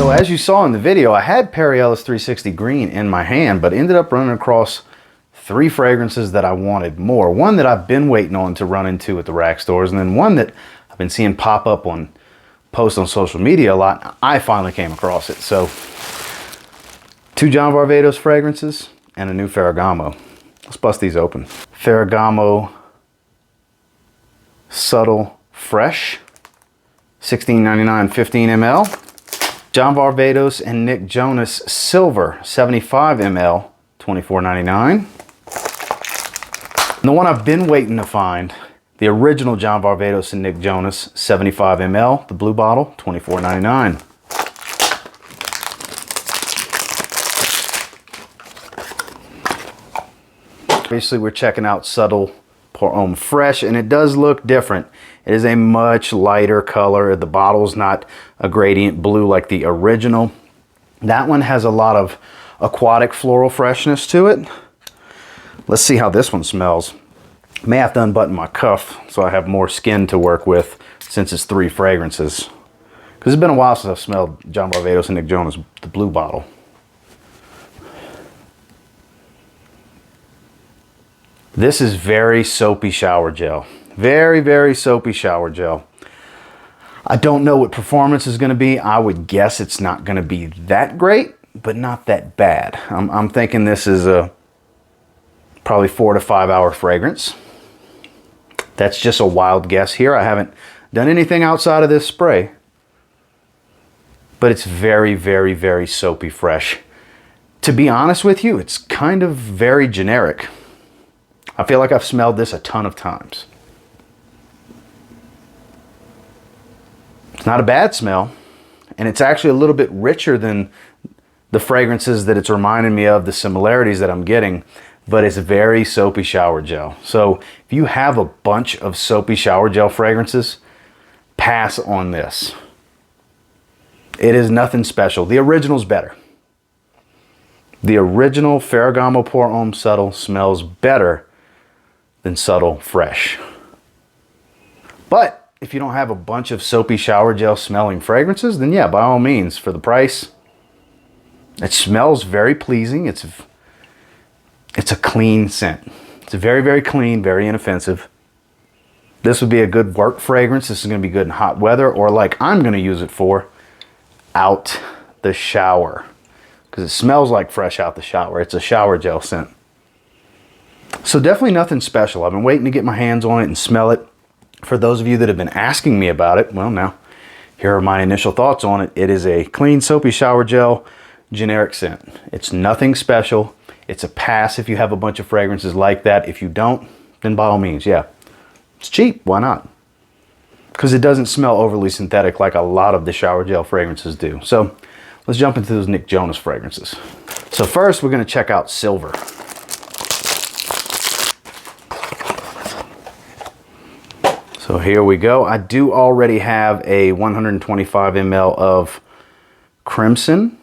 So as you saw in the video, I had Periellis 360 Green in my hand, but ended up running across 3 fragrances that I wanted more. One that I've been waiting on to run into at the rack stores, and then one that I've been seeing pop up on posts on social media a lot. I finally came across it. So 2 John Varvatos fragrances and a new Ferragamo. Let's bust these open. Ferragamo Subtil Fresh, $16.99, 15 ml. John Varvatos and Nick Jonas Silver, 75 ml, $24.99. The one I've been waiting to find, the original John Varvatos and Nick Jonas, 75 ml, the blue bottle, $24.99. Obviously, we're checking out Subtil Pour Homme Fresh, and it does look different. It is a much lighter color. The bottle's not a gradient blue like the original. That one has a lot of aquatic floral freshness to it. Let's see how this one smells. May have to unbutton my cuff so I have more skin to work with since it's 3 fragrances. Because it's been a while since I've smelled John Varvatos and Nick Jonas, the blue bottle. This is very soapy shower gel. Very, very soapy shower gel. I don't know what performance is going to be. I would guess it's not going to be that great, but not that bad. I'm thinking this is a probably 4 to 5 hour fragrance. That's just a wild guess here. I haven't done anything outside of this spray, but it's very, very, very soapy fresh. To be honest with you, it's kind of very generic. I feel like I've smelled this a ton of times. It's not a bad smell, and it's actually a little bit richer than the fragrances that it's reminding me of, the similarities that I'm getting, but it's very soapy shower gel. So if you have a bunch of soapy shower gel fragrances, pass on this. It is nothing special. The original's better. The original Ferragamo Pour Homme Subtil smells better than Subtil Fresh. But if you don't have a bunch of soapy shower gel smelling fragrances, then yeah, by all means, for the price, it smells very pleasing. It's a clean scent. It's very, very clean, very inoffensive. This would be a good work fragrance. This is going to be good in hot weather, or like I'm going to use it for, out the shower. Because it smells like fresh out the shower. It's a shower gel scent. So definitely nothing special. I've been waiting to get my hands on it and smell it. For those of you that have been asking me about it, well, now here are my initial thoughts on it. It is a clean soapy shower gel generic scent. It's nothing special. It's a pass if you have a bunch of fragrances like that. If you don't, then by all means, yeah. It's cheap, why not? Because it doesn't smell overly synthetic like a lot of the shower gel fragrances do. So let's jump into those Nick Jonas fragrances. So first we're going to check out Silver. So here we go. I do already have a 125 ml of Crimson,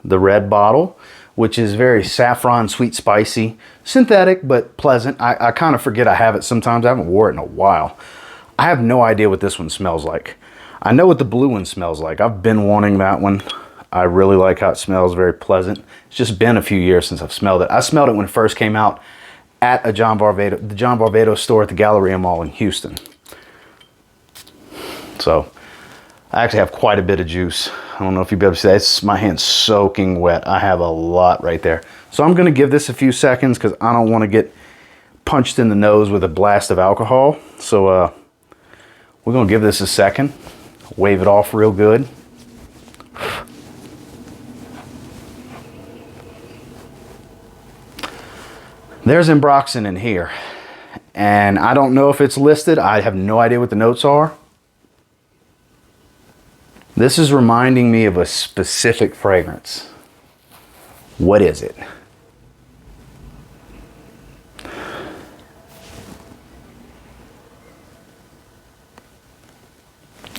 the red bottle, which is very saffron, sweet, spicy, synthetic, but pleasant. I kind of forget I have it sometimes. I haven't worn it in a while. I have no idea what this one smells like. I know what the blue one smells like. I've been wanting that one. I really like how it smells, very pleasant. It's just been a few years since I've smelled it. I smelled it when it first came out at the John Varvatos store at the Galleria Mall in Houston. So I actually have quite a bit of juice. I don't know if you'll be able to see that. It's, my hand's soaking wet. I have a lot right there. So I'm going to give this a few seconds because I don't want to get punched in the nose with a blast of alcohol. So we're going to give this a second. Wave it off real good. There's Ambroxan in here. And I don't know if it's listed. I have no idea what the notes are. This is reminding me of a specific fragrance. What is it?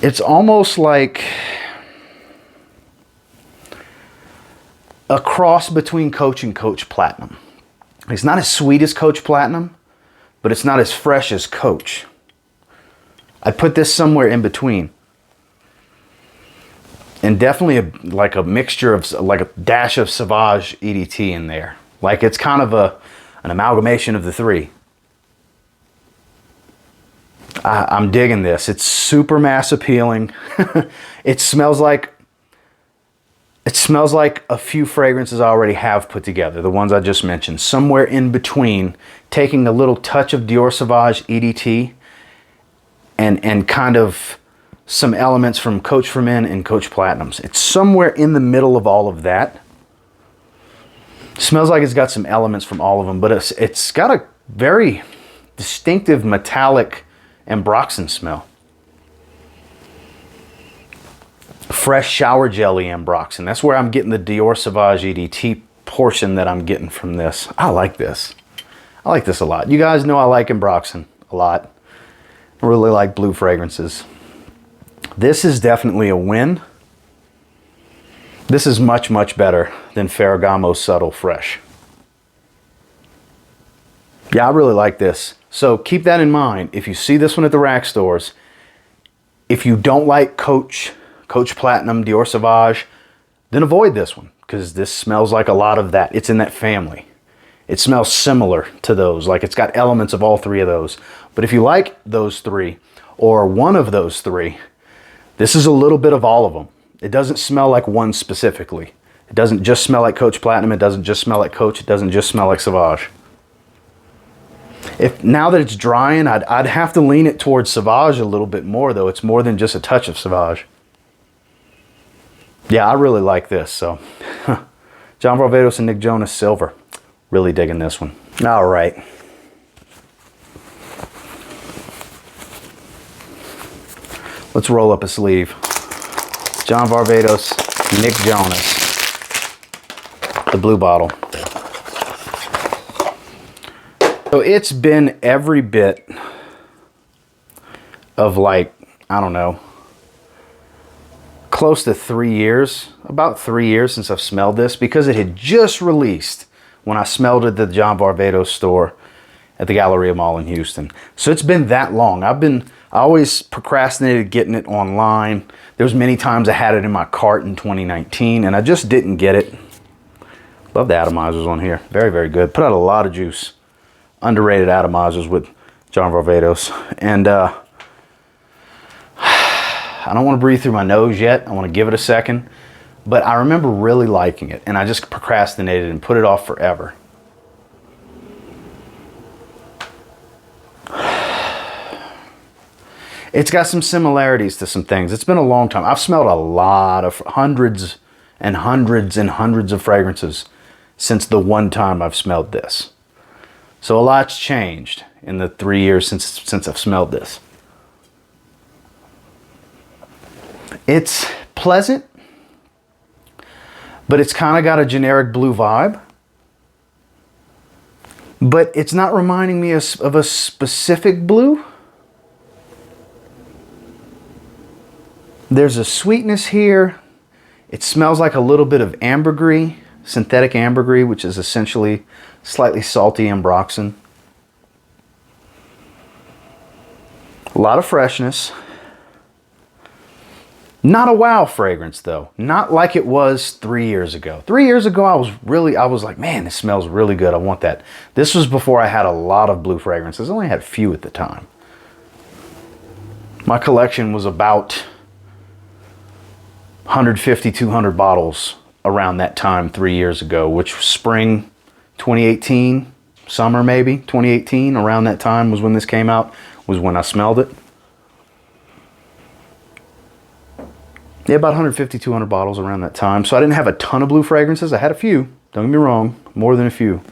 It's almost like a cross between Coach and Coach Platinum. It's not as sweet as Coach Platinum, but it's not as fresh as Coach. I put this somewhere in between. And definitely like a mixture of, like a dash of Sauvage EDT in there. Like it's kind of an amalgamation of the three. I'm digging this. It's super mass appealing. It smells like a few fragrances I already have put together, the ones I just mentioned. Somewhere in between, taking a little touch of Dior Sauvage EDT and kind of some elements from Coach for Men and Coach Platinums. It's somewhere in the middle of all of that. Smells like it's got some elements from all of them, but it's got a very distinctive metallic ambroxan smell. Fresh shower jelly ambroxan. That's where I'm getting the Dior Sauvage EDT portion that I'm getting from this. I like this. I like this a lot. You guys know I like ambroxan a lot. I really like blue fragrances. This is definitely a win. This is much, much better than Ferragamo Subtle Fresh. Yeah, I really like this. So keep that in mind. If you see this one at the rack stores, if you don't like Coach Platinum, Dior Sauvage, then avoid this one, because this smells like a lot of that. It's in that family. It smells similar to those, like it's got elements of all three of those. But if you like those three, or one of those three, this is a little bit of all of them. It doesn't smell like one specifically. It doesn't just smell like Coach Platinum. It doesn't just smell like Coach. It doesn't just smell like Sauvage. If now that it's drying, I'd have to lean it towards Sauvage a little bit more, though. It's more than just a touch of Sauvage. Yeah, I really like this. So, John Varvatos and Nick Jonas Silver. Really digging this one. All right. Let's roll up a sleeve. John Varvatos, Nick Jonas. The blue bottle. So it's been every bit of, like, I don't know, close to 3 years, about 3 years since I've smelled this, because it had just released when I smelled it at the John Varvatos store at the Galleria Mall in Houston. So it's been that long. I always procrastinated getting it online. There was many times I had it in my cart in 2019 and I just didn't get it. Love the atomizers on here. Very, very good. Put out a lot of juice. Underrated atomizers with John Varvatos. And I don't want to breathe through my nose yet. I want to give it a second. But I remember really liking it, and I just procrastinated and put it off forever. It's got some similarities to some things. It's been a long time. I've smelled a lot of hundreds and hundreds and hundreds of fragrances since the one time I've smelled this. So a lot's changed in the 3 years since I've smelled this. It's pleasant, but it's kind of got a generic blue vibe. But it's not reminding me of a specific blue. There's a sweetness here. It smells like a little bit of ambergris, synthetic ambergris, which is essentially slightly salty ambroxan. A lot of freshness. Not a wow fragrance though. Not like it was 3 years ago. 3 years ago, I was like, man, this smells really good. I want that. This was before I had a lot of blue fragrances. I only had a few at the time. My collection was about 150, 200 bottles around that time 3 years ago, which was spring 2018, summer maybe 2018, around that time was when this came out, was when I smelled it. Yeah, about 150, 200 bottles around that time. So I didn't have a ton of blue fragrances. I had a few, don't get me wrong, more than a few.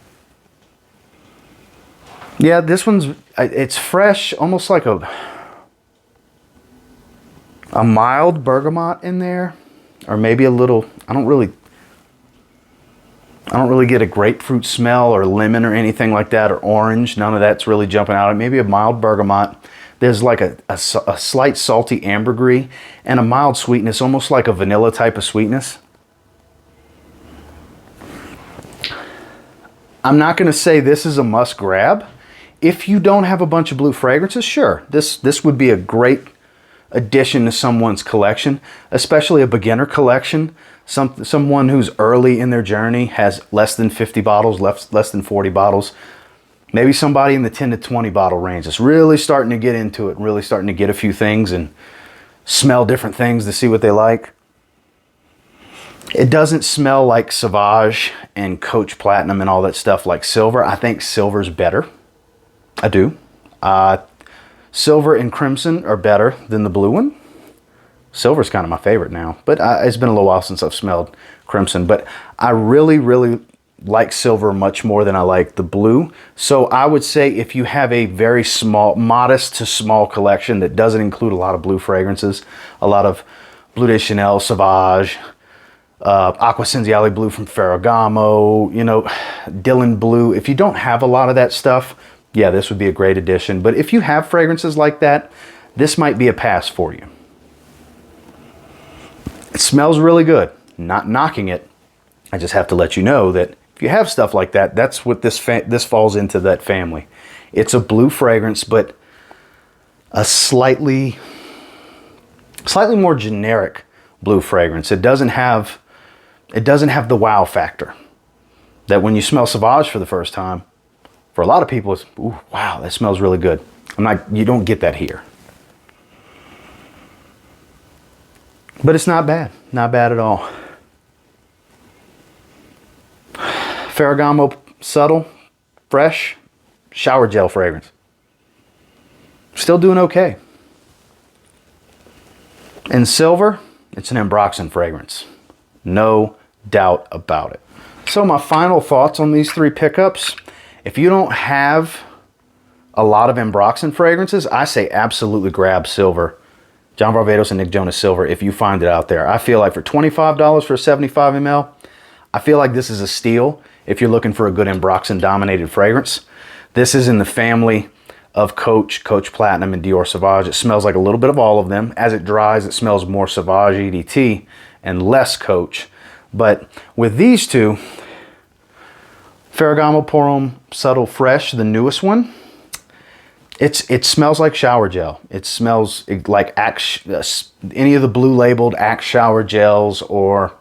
Yeah, this one's, it's fresh, almost like a mild bergamot in there, or maybe a little, I don't really get a grapefruit smell or lemon or anything like that, or orange. None of that's really jumping out. Maybe a mild bergamot. There's like a slight salty ambergris and a mild sweetness, almost like a vanilla type of sweetness. I'm not going to say this is a must grab. If you don't have a bunch of blue fragrances, sure, this would be a great addition to someone's collection, especially a beginner collection. Someone who's early in their journey, has less than 50 bottles, less than 40 bottles. Maybe somebody in the 10 to 20 bottle range is really starting to get into it, really starting to get a few things and smell different things to see what they like. It doesn't smell like Sauvage and Coach Platinum and all that stuff like Silver. I think Silver's better. I do. Silver and Crimson are better than the blue one. Silver's kind of my favorite now, but it's been a little while since I've smelled Crimson. But I really, really like Silver much more than I like the blue. So I would say if you have a very small, modest to small collection that doesn't include a lot of blue fragrances, a lot of Bleu de Chanel, Sauvage, Aqua Senziale Blue from Ferragamo, you know, Dylan Blue. If you don't have a lot of that stuff, yeah, this would be a great addition. But if you have fragrances like that, this might be a pass for you. It smells really good. Not knocking it. I just have to let you know that if you have stuff like that, that's what this falls into, that family. It's a blue fragrance, but a slightly more generic blue fragrance. It doesn't have the wow factor that when you smell Sauvage for the first time, for a lot of people, it's, ooh, wow, that smells really good. You don't get that here. But it's not bad. Not bad at all. Ferragamo Subtle, fresh, shower gel fragrance. Still doing okay. And Silver, it's an Ambroxan fragrance. No doubt about it. So my final thoughts on these three pickups. If you don't have a lot of Ambroxan fragrances, I say absolutely grab Silver. John Varvatos and Nick Jonas Silver if you find it out there. I feel like for $25 for a 75 ml, I feel like this is a steal if you're looking for a good Ambroxan dominated fragrance. This is in the family of Coach Platinum, and Dior Sauvage. It smells like a little bit of all of them. As it dries, it smells more Sauvage EDT and less Coach. But with these two, Ferragamo Pour Homme Subtle Fresh, the newest one, it smells like shower gel. It smells like any of the blue labeled Axe shower gels, or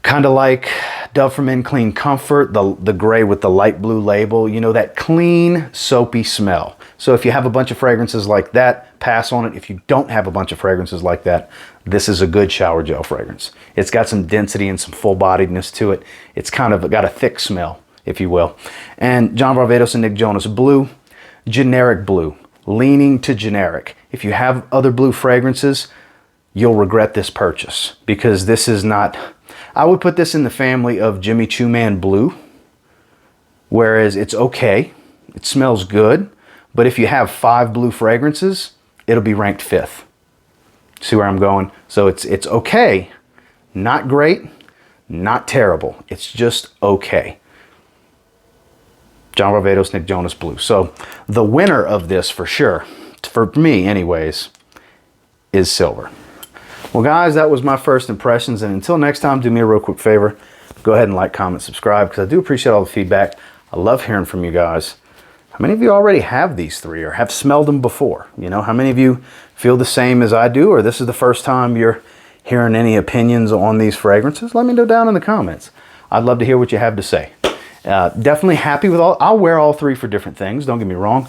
kind of like Dove for Men Clean Comfort, the gray with the light blue label. You know, that clean, soapy smell. So if you have a bunch of fragrances like that, pass on it. If you don't have a bunch of fragrances like that, this is a good shower gel fragrance. It's got some density and some full-bodiedness to it. It's kind of got a thick smell, if you will. And John Varvatos and Nick Jonas Blue, generic blue, leaning to generic. If you have other blue fragrances, you'll regret this purchase, because this is not, I would put this in the family of Jimmy Choo Man Blue, whereas it's okay, it smells good, but if you have 5 blue fragrances, it'll be ranked 5th. See where I'm going? So it's okay, not great, not terrible. It's just okay. John Varvatos, Nick Jonas Blue. So the winner of this for sure, for me anyways, is Silver. Well guys, that was my first impressions, and until next time, do me a real quick favor. Go ahead and like, comment, subscribe, because I do appreciate all the feedback. I love hearing from you guys. How many of you already have these three or have smelled them before? You know, how many of you feel the same as I do, or this is the first time you're hearing any opinions on these fragrances? Let me know down in the comments. I'd love to hear what you have to say. Definitely happy with all. I'll wear all three for different things, don't get me wrong.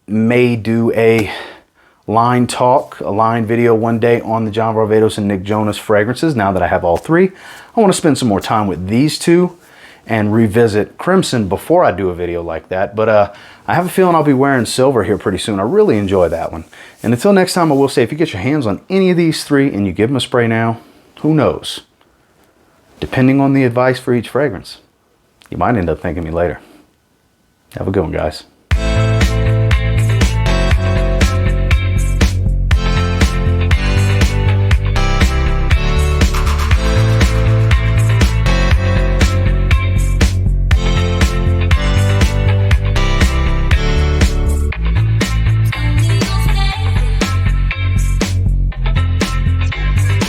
May do a line talk, a line video one day on the John Varvatos and Nick Jonas fragrances. Now that I have all three, I want to spend some more time with these two and revisit Crimson before I do a video like that. But I have a feeling I'll be wearing Silver here pretty soon. I really enjoy that one. And until next time, I will say, if you get your hands on any of these three and you give them a spray now, who knows? Depending on the advice for each fragrance, you might end up thanking me later. Have a good one, guys.